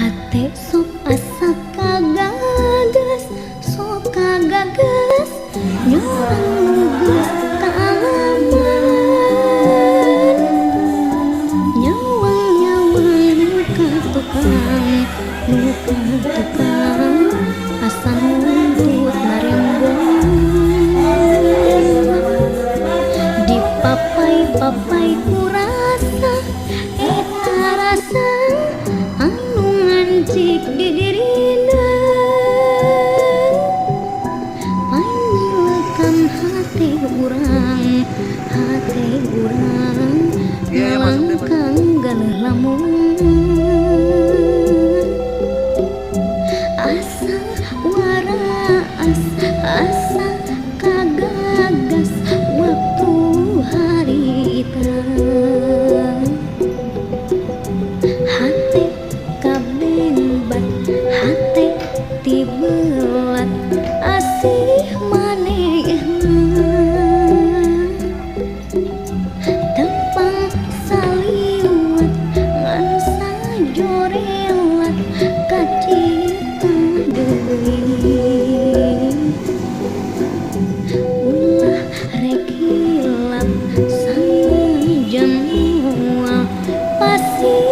Hate sok asa kagagas, sok kagagas nyuruh kealaman, nyawang-nyawang tukang asa nuntut marembong di papai-papai kurasa eta rasa anu ngancik di dirina panyilekan hati urang ngalangkang galeh lamun asa waraas asa kagagas waktu harita hati kabembat hati tibelat asih manehna tepang saliwat ngan sajorelat kacita deui ulah rek hilap sajan moal pasir